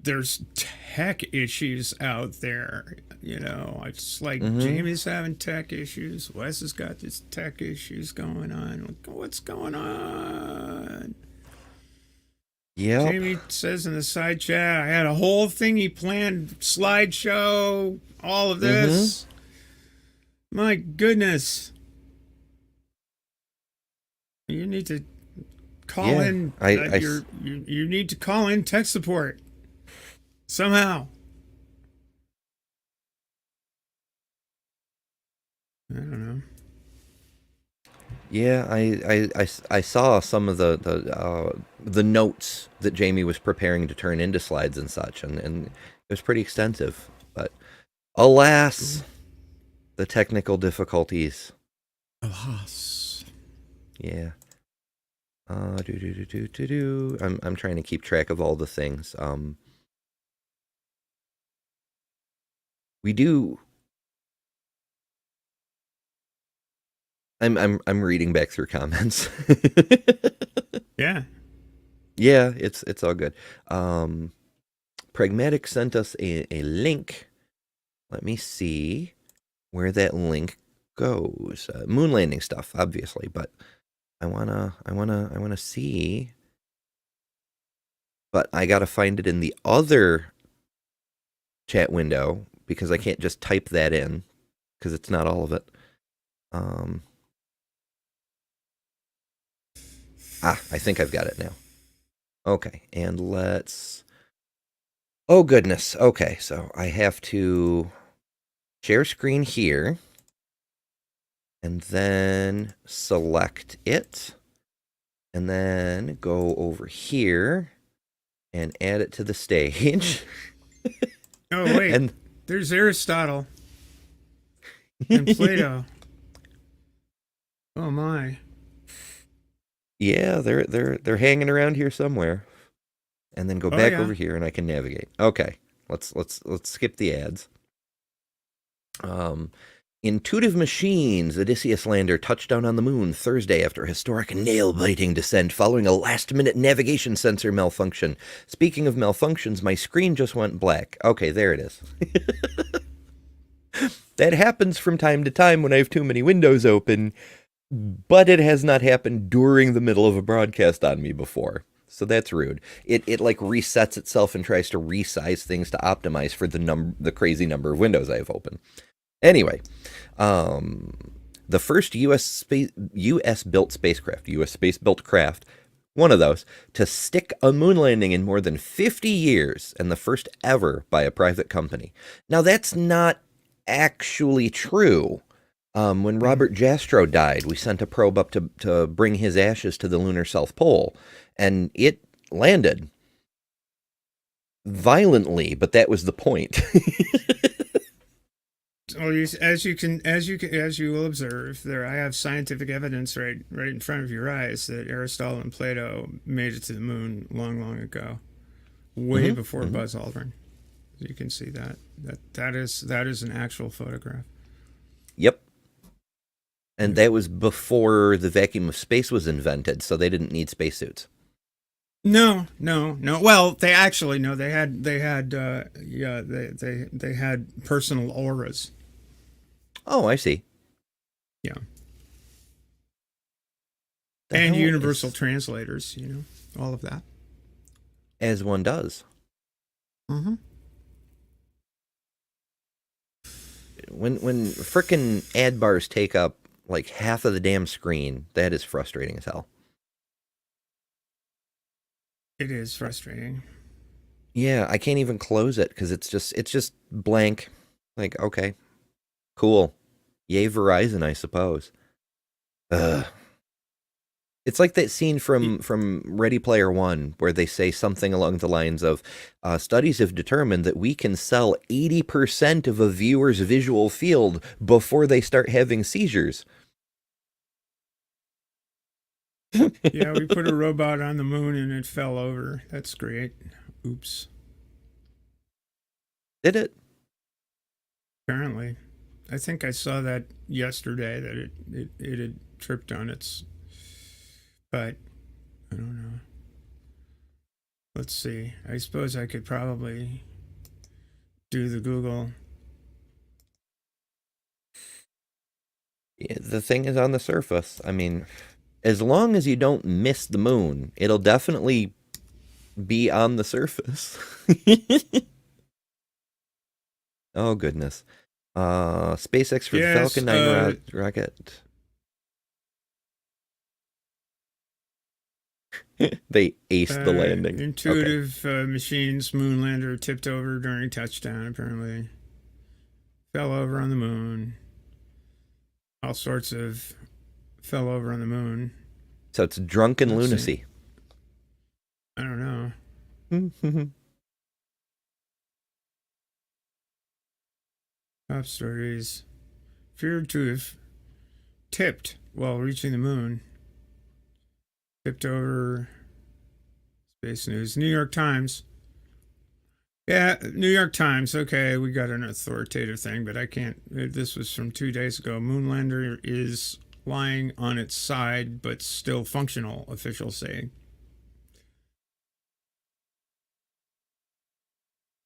there's tech issues out there. It's like Mm-hmm. Jamie's having tech issues. Wes has got this tech issues going on. What's going on? Yep. Jamie says in the side chat, I had a whole thingy planned, slideshow, all of Mm-hmm. this. My goodness. You need to call Yeah. in I you need to call in tech support somehow. I don't know. Yeah, I saw some of the notes that Jamie was preparing to turn into slides and such, and it was pretty extensive. But alas, Cool. the technical difficulties. Alas. Yeah. Do do do do do do. I'm trying to keep track of all the things. We do. I'm reading back through comments. Yeah. Yeah, it's all good. Um, Pragmatic sent us a link. Let me see where that link goes. Moon landing stuff, obviously, but I wanna see. But I gotta find it in the other chat window because I can't just type that in because it's not all of it. Um, I think I've got it now. Okay, and let's. Oh goodness. Okay, so I have to share screen here and then select it and then go over here and add it to the stage. Oh wait. And There's Aristotle and Plato. Oh my. yeah, they're hanging around here somewhere. And then go Oh back yeah. over here and I can navigate. Okay. Let's skip the ads. Um Intuitive Machines, Odysseus lander touched down on the moon Thursday after a historic nail-biting descent following a last-minute navigation sensor malfunction. Speaking of malfunctions, my screen just went black. Okay, there it is. That happens from time to time when I have too many windows open, but it has not happened during the middle of a broadcast on me before. So that's rude. It like resets itself and tries to resize things to optimize for the crazy number of windows I have open. Anyway, um, the first U.S. built spacecraft, U.S. space built craft, one of those, to stick a moon landing in more than 50 years, and the first ever by a private company. Now, that's not actually true. When Mhm. Robert Jastrow died, we sent a probe up to bring his ashes to the lunar South Pole, and it landed violently, but that was the point. Well, as you will observe, there I have scientific evidence right in front of your eyes that Aristotle and Plato made it to the moon long ago, way hmm before hmm Buzz Aldrin. You can see that is an actual photograph. Yep. And Yeah. that was before the vacuum of space was invented, so they didn't need spacesuits. No. Well, they actually no. They had yeah. They had personal auras. Oh, I see. Yeah, The and hell universal is translators. All of that. as one does. Mm-hmm. When frickin' ad bars take up like half of the damn screen, that is frustrating as hell. It is frustrating. Yeah, I can't even close it because it's just blank. Like, okay, cool. Yay Verizon, I suppose. Ugh. It's like that scene from Ready Player One where they say something along the lines of, "Studies have determined that we can sell 80% of a viewer's visual field before they start having seizures." Yeah, we put a robot on the moon and it fell over. That's great. Oops. Did it? Apparently, I think I saw that yesterday that it had tripped on its. But I don't know. let's see. I suppose I could probably do the Google. Yeah, the thing is on the surface. I mean, as long as you don't miss the moon, it'll definitely be on the surface. Oh goodness. SpaceX for the Yes, Falcon 9 rocket. They aced the landing. Okay. intuitive machines moonlander tipped over during touchdown. Apparently, fell over on the moon. All sorts of fell over on the moon. So it's drunken Let's see. lunacy. I don't know. Top stories. Feared to have tipped while reaching the moon. Tipped over. Space News. New York Times. Yeah, New York Times. Okay, we got an authoritative thing, but I can't. This was from 2 days ago. Moonlander is lying on its side, but still functional, officials say.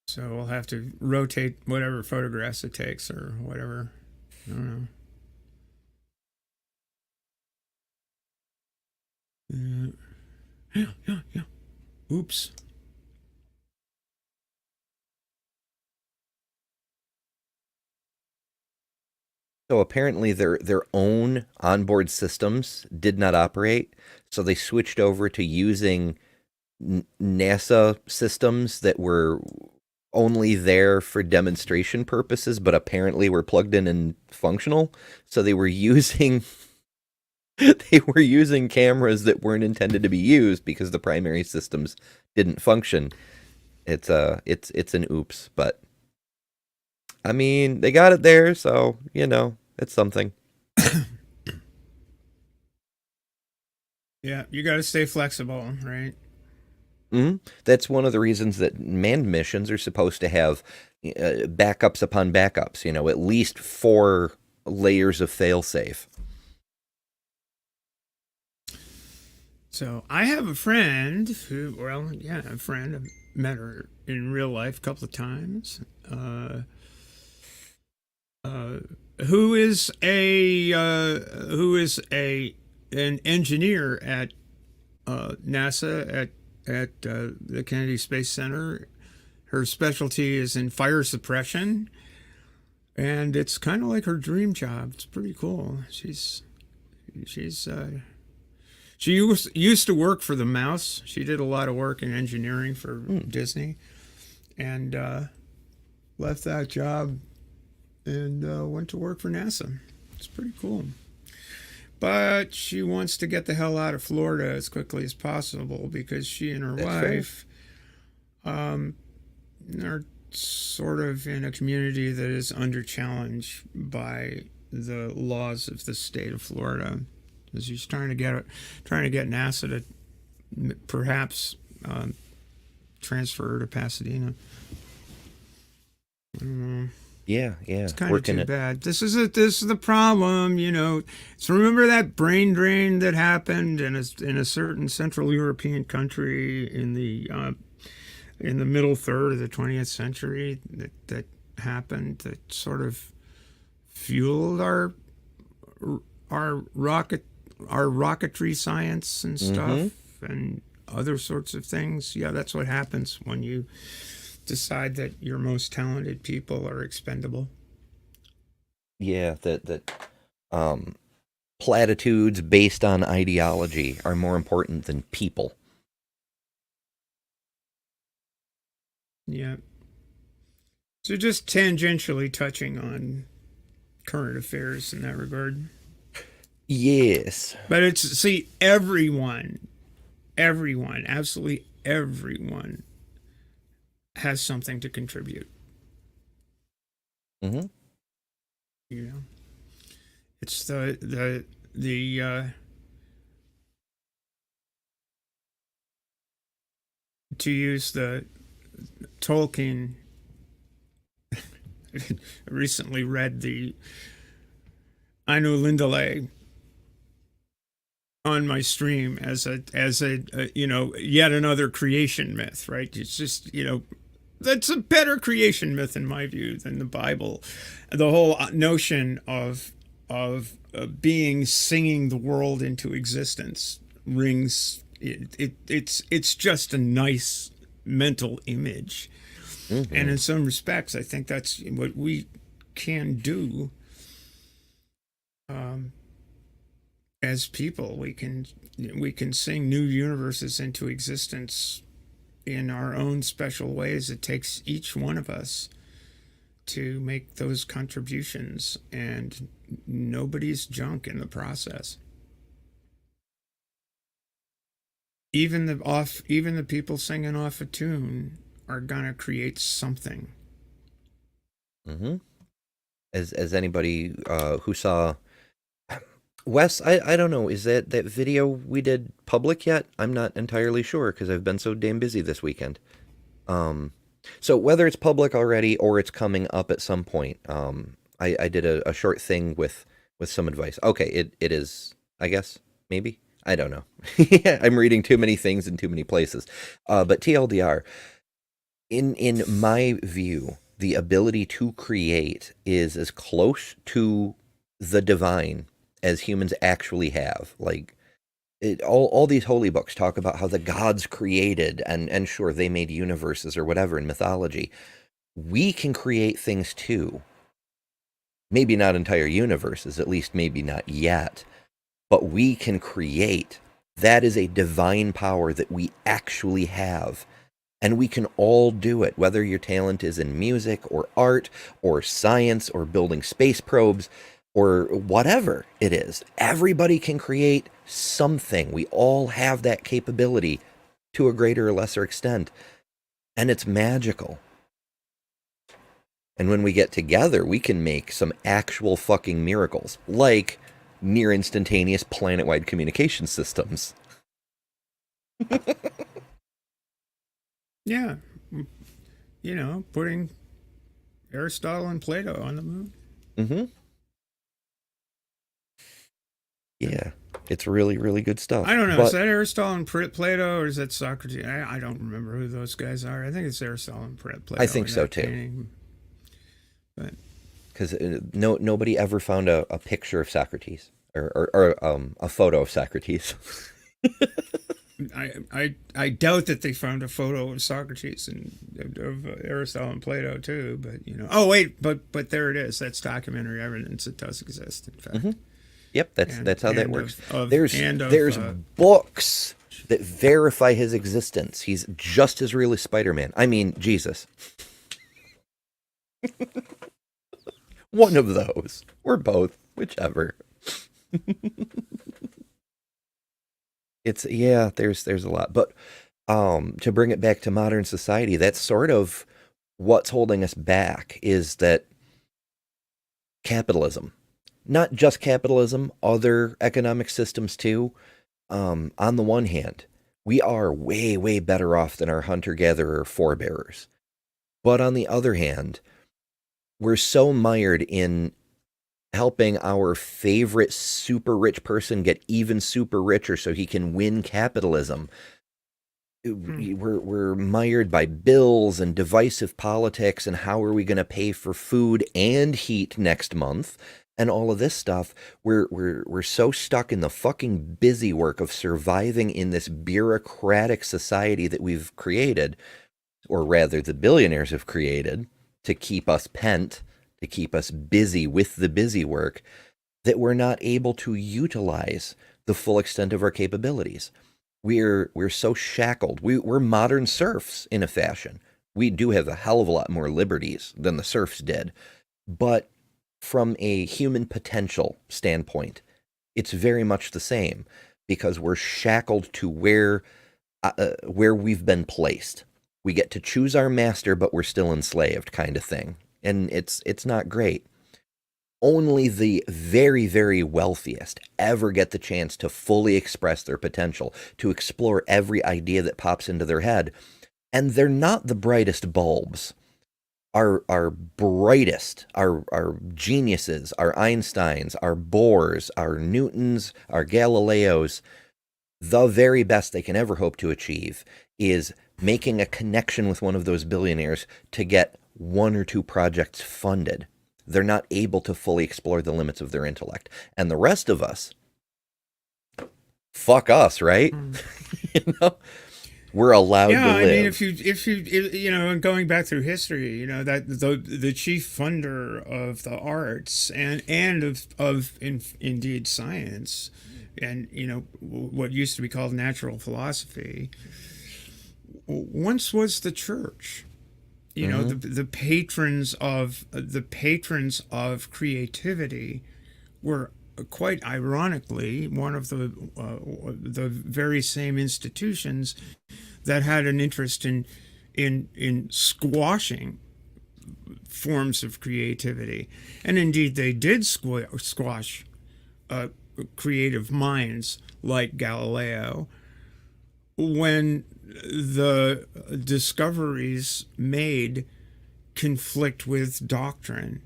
So we'll have to rotate whatever photographs it takes or whatever. I don't know. Yeah. Oops. So apparently their own onboard systems did not operate, so they switched over to using NASA systems that were only there for demonstration purposes, but apparently were plugged in and functional. So they were using they were using cameras that weren't intended to be used because the primary systems didn't function. It's an oops, but I mean, they got it there, so, it's something. Yeah, you got to stay flexible, right? That's one of the reasons that manned missions are supposed to have backups upon backups, at least 4 layers of failsafe. So I have a friend who, well, yeah, a friend. I've met her in real life a couple of times. Who is an engineer at NASA at the Kennedy Space Center. Her specialty is in fire suppression, and it's kind of like her dream job. It's pretty cool. She used to work for the Mouse. She did a lot of work in engineering for Disney, and left that job and went to work for NASA. It's pretty cool. But she wants to get the hell out of Florida as quickly as possible because she and her wife are sort of in a community that is under challenge by the laws of the state of Florida. Because she's trying to get NASA to perhaps transfer her to Pasadena. I don't know. Yeah. It's kind of too bad. This is the problem, So remember that brain drain that happened in a certain Central European country in the middle third of the 20th century that happened that sort of fueled our rocketry science and stuff and other sorts of things. Yeah, that's what happens when you decide that your most talented people are expendable. Yeah, that platitudes based on ideology are more important than people. Yeah. So just tangentially touching on current affairs in that regard. Yes. But everyone, absolutely everyone has something to contribute. It's the to use the Tolkien. Recently read the Anu Lindale on my stream as a yet another creation myth, right? It's just, that's a better creation myth in my view than the Bible. The whole notion of beings singing the world into existence rings. It's just a nice mental image, and in some respects, I think that's what we can do. As people, we can sing new universes into existence in our own special ways. It takes each one of us to make those contributions, and nobody's junk in the process. Even the people singing off a tune are gonna create something. Mm-hmm. As anybody who saw Wes, I don't know, is that video we did public yet? I'm not entirely sure because I've been so damn busy this weekend. So whether it's public already or it's coming up at some point, I did a short thing with some advice. Okay, it is, I guess, maybe? I don't know. I'm reading too many things in too many places. But TLDR, in my view, the ability to create is as close to the divine as humans actually have. Like, all these holy books talk about how the gods created, and sure, they made universes or whatever in mythology. We can create things too. Maybe not entire universes, at least maybe not yet. But we can create. That is a divine power that we actually have. And we can all do it, whether your talent is in music or art or science or building space probes or whatever it is. Everybody can create something. We all have that capability to a greater or lesser extent. And it's magical. And when we get together, we can make some actual fucking miracles, like near instantaneous planet-wide communication systems. Yeah. Putting Aristotle and Plato on the moon. Mm-hmm. Yeah, it's really, really good stuff. I don't know. Is that Aristotle and Plato, or is that Socrates? I don't remember who those guys are. I think it's Aristotle and Plato. I think so, too. Painting. But because nobody ever found a picture of Socrates or a photo of Socrates. I doubt that they found a photo of Socrates and of Aristotle and Plato too. But oh wait, but there it is. That's documentary evidence. It does exist, in fact. Mm-hmm. Yep, that's how that works. There's books that verify his existence. He's just as real as Spider-Man. I mean, Jesus. One of those, or both, whichever. There's a lot, but to bring it back to modern society, that's sort of what's holding us back, is that capitalism. Not just capitalism, other economic systems too. On the one hand, we are way, way better off than our hunter-gatherer forebears. But on the other hand, we're so mired in helping our favorite super rich person get even super richer so he can win capitalism. We're mired by bills and divisive politics and how are we going to pay for food and heat next month and all of this stuff. We're so stuck in the fucking busy work of surviving in this bureaucratic society that we've created, or rather the billionaires have created, to keep us pent, to keep us busy with the busy work, that we're not able to utilize the full extent of our capabilities. We're so shackled. We're modern serfs in a fashion. We do have a hell of a lot more liberties than the serfs did. But from a human potential standpoint, it's very much the same, because we're shackled to where we've been placed. We get to choose our master, but we're still enslaved, kind of thing. And it's not great. Only the very, very wealthiest ever get the chance to fully express their potential, to explore every idea that pops into their head. And they're not the brightest bulbs. our brightest, our geniuses, our Einsteins, our Bohrs, our Newtons, our Galileos, the very best they can ever hope to achieve is making a connection with one of those billionaires to get one or two projects funded. They're not able to fully explore the limits of their intellect. And the rest of us, fuck us, right? You know, we're allowed to Yeah, I mean, live. you know, and going back through history, you know, that the chief funder of the arts and indeed science, and you know what used to be called natural philosophy, once was the church. You know, Hmm. the patrons of creativity were quite ironically one of the very same institutions that had an interest in squashing forms of creativity, and indeed they did squash uh, creative minds like Galileo when the discoveries made conflict with doctrine.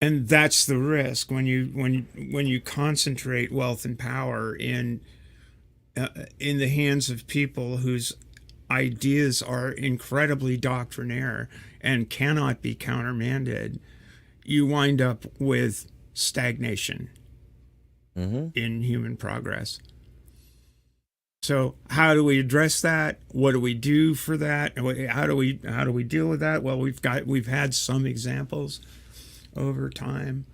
And that's the risk when you concentrate wealth and power in the hands of people whose ideas are incredibly doctrinaire and cannot be countermanded. You wind up with stagnation Hmm. in human progress. So how do we address that? What do we do for that? How do we deal with that? Well, we've had some examples over time.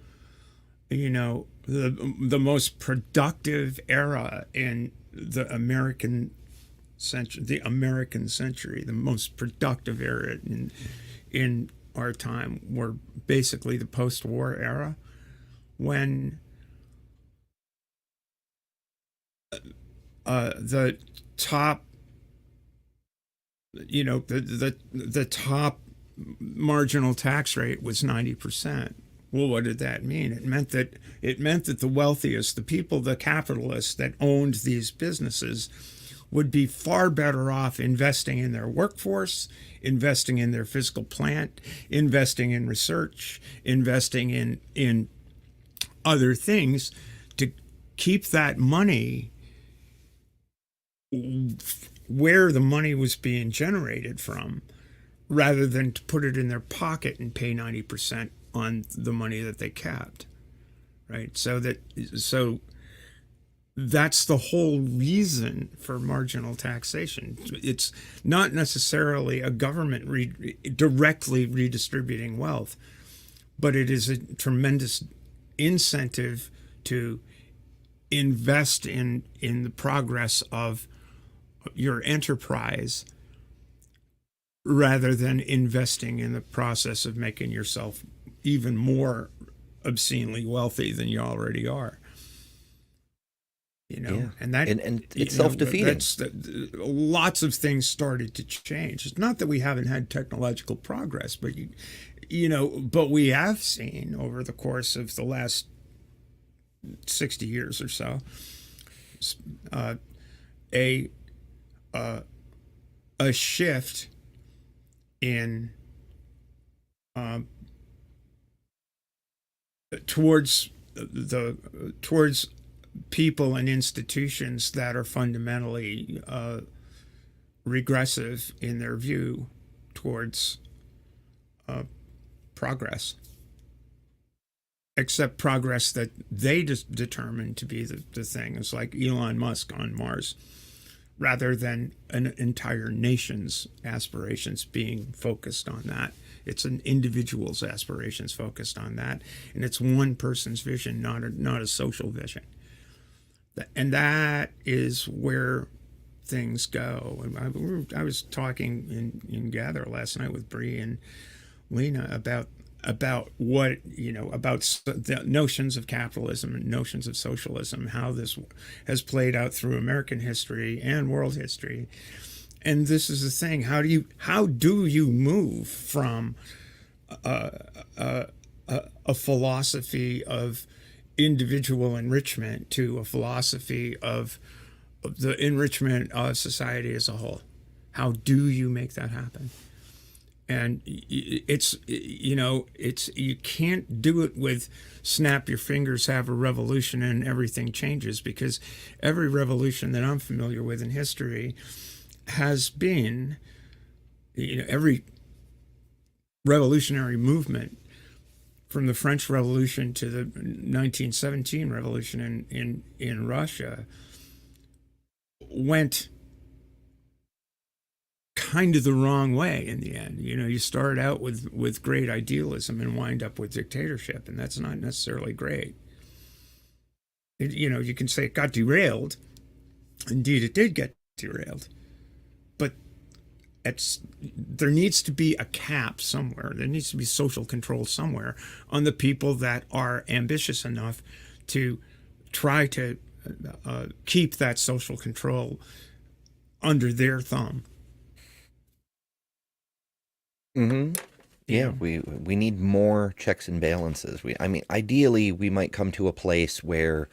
You know, the most productive era in the American century, the most productive era in our time were basically the post-war era, when the top, you know, the top marginal tax rate was 90%. Well, what did that mean? It meant that the wealthiest, the people, the capitalists that owned these businesses, would be far better off investing in their workforce, investing in their physical plant, investing in research, investing in other things to keep that money where the money was being generated from, rather than to put it in their pocket and pay 90% on the money that they kept. Right. So that's the whole reason for marginal taxation. It's not necessarily a government directly redistributing wealth, but it is a tremendous incentive to invest in the progress of your enterprise rather than investing in the process of making yourself even more obscenely wealthy than you already are. You know, Yeah. and that, And it's you know, self-defeating. that's lots of things started to change. It's not that we haven't had technological progress, but you know, but we have seen over the course of the last 60 years or so uh, a uh, a shift in um, towards towards people and institutions that are fundamentally regressive in their view towards uh, progress, except progress that they just determine to be the thing. It's like Elon Musk on Mars, rather than an entire nation's aspirations being focused on that. It's an individual's aspirations focused on that, and it's one person's vision, not a social vision. And that is where things go. And I was talking in Gather last night with Bree and Lena about what, you know, about the notions of capitalism and notions of socialism, how this has played out through American history and world history. And this is the thing: how do you move from a philosophy of individual enrichment to a philosophy of the enrichment of society as a whole? How do you make that happen? And it's, it's, you can't do it with snap your fingers, have a revolution, and everything changes, because every revolution that I'm familiar with in history has been, every revolutionary movement from the French Revolution to the 1917 revolution in Russia went kind of the wrong way in the end. You start out with great idealism and wind up with dictatorship, and that's not necessarily great. You can say it got derailed. Indeed, it did get derailed. But there needs to be a cap somewhere. There needs to be social control somewhere on the people that are ambitious enough to try to keep that social control under their thumb. Mm-hmm. Yeah, we need more checks and balances. Ideally, we might come to a place where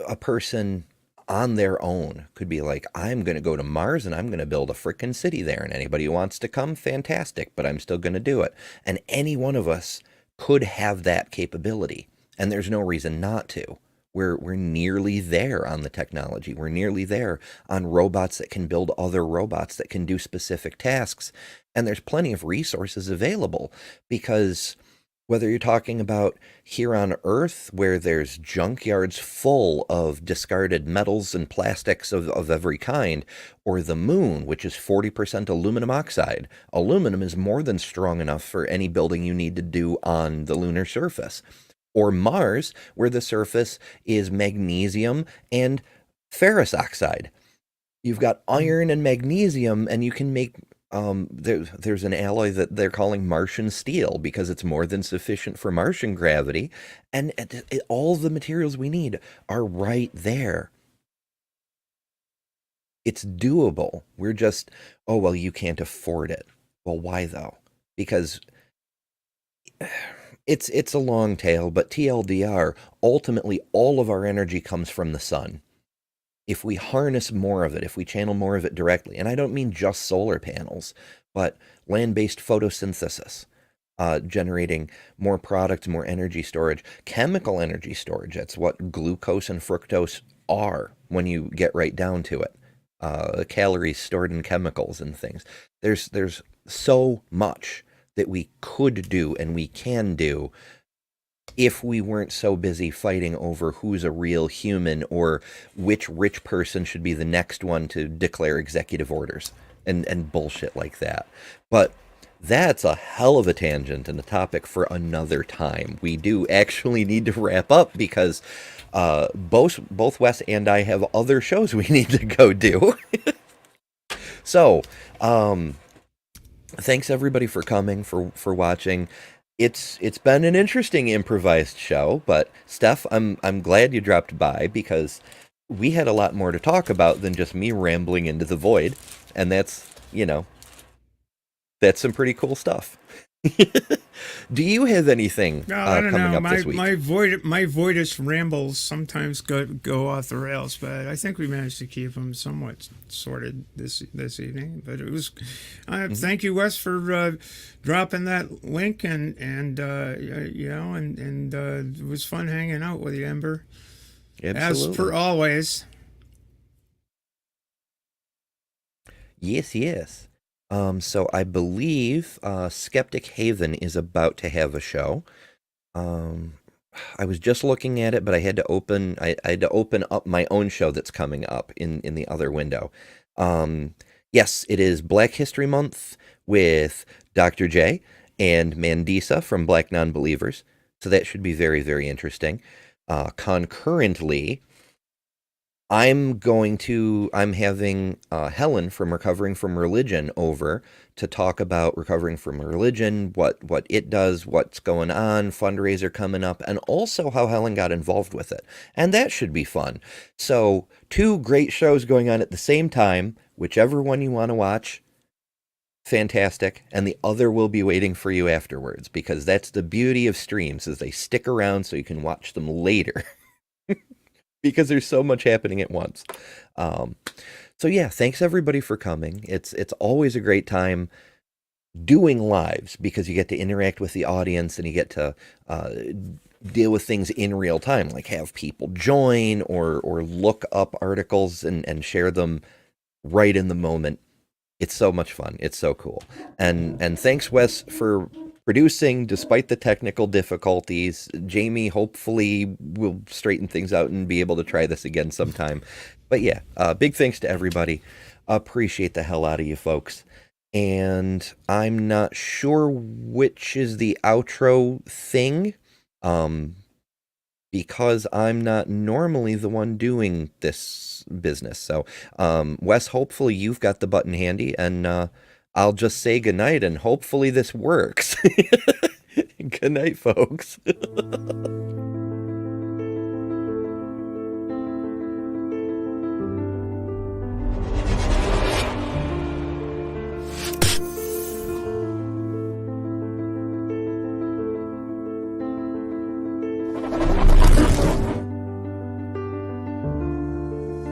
a person on their own could be like, I'm going to go to Mars and I'm going to build a frickin' city there, and anybody who wants to come, fantastic, but I'm still going to do it. And any one of us could have that capability, and there's no reason not to. We're nearly there on the technology. We're nearly there on robots that can build other robots that can do specific tasks. And there's plenty of resources available, because whether you're talking about here on Earth, where there's junkyards full of discarded metals and plastics of every kind, or the moon, which is 40% aluminum oxide. Aluminum is more than strong enough for any building you need to do on the lunar surface. Or Mars, where the surface is magnesium and ferrous oxide. You've got iron and magnesium, and you can make there's an alloy that they're calling Martian steel, because it's more than sufficient for Martian gravity, and all the materials we need are right there. It's doable. We're just, oh, well, you can't afford it. Well, why though? Because it's a long tale, but TLDR, ultimately all of our energy comes from the sun. If we harness more of it, if we channel more of it directly, and I don't mean just solar panels, but land-based photosynthesis, generating more product, more energy storage, chemical energy storage. That's what glucose and fructose are when you get right down to it. Calories stored in chemicals and things. There's so much that we could do and we can do if we weren't so busy fighting over who's a real human, or which rich person should be the next one to declare executive orders and bullshit like that. But that's a hell of a tangent and a topic for another time. We do actually need to wrap up, because both Wes and I have other shows we need to go do. So, thanks everybody for coming, for watching. It's been an interesting improvised show, but Steph, I'm glad you dropped by, because we had a lot more to talk about than just me rambling into the void, and that's some pretty cool stuff. Do you have anything I don't coming know. up this week? My voidish rambles sometimes go off the rails, but I think we managed to keep them somewhat sorted this evening. But it was thank you, Wes, for dropping that link, and it was fun hanging out with you, Ember. Absolutely. As per always. Yes. So I believe Skeptic Haven is about to have a show. I was just looking at it, but I had to open up my own show that's coming up in the other window. Yes, it is Black History Month with Dr. J and Mandisa from Black Nonbelievers. So that should be very, very interesting. Concurrently, I'm having Helen from Recovering from Religion over to talk about recovering from religion, what it does, what's going on, fundraiser coming up, and also how Helen got involved with it. And that should be fun. So 2 great shows going on at the same time, whichever one you want to watch, fantastic. And the other will be waiting for you afterwards, because that's the beauty of streams, is they stick around so you can watch them later. Because there's so much happening at once. So yeah, thanks everybody for coming. It's always a great time doing lives, because you get to interact with the audience and you get to deal with things in real time, like have people join or look up articles and share them right in the moment. It's so much fun. It's so cool. And thanks, Wes, for producing despite the technical difficulties. Jamie hopefully will straighten things out and be able to try this again sometime. But yeah, big thanks to everybody. Appreciate the hell out of you folks. And I'm not sure which is the outro thing. Because I'm not normally the one doing this business. So, Wes, hopefully you've got the button handy, and I'll just say goodnight, and hopefully this works. Good night, folks.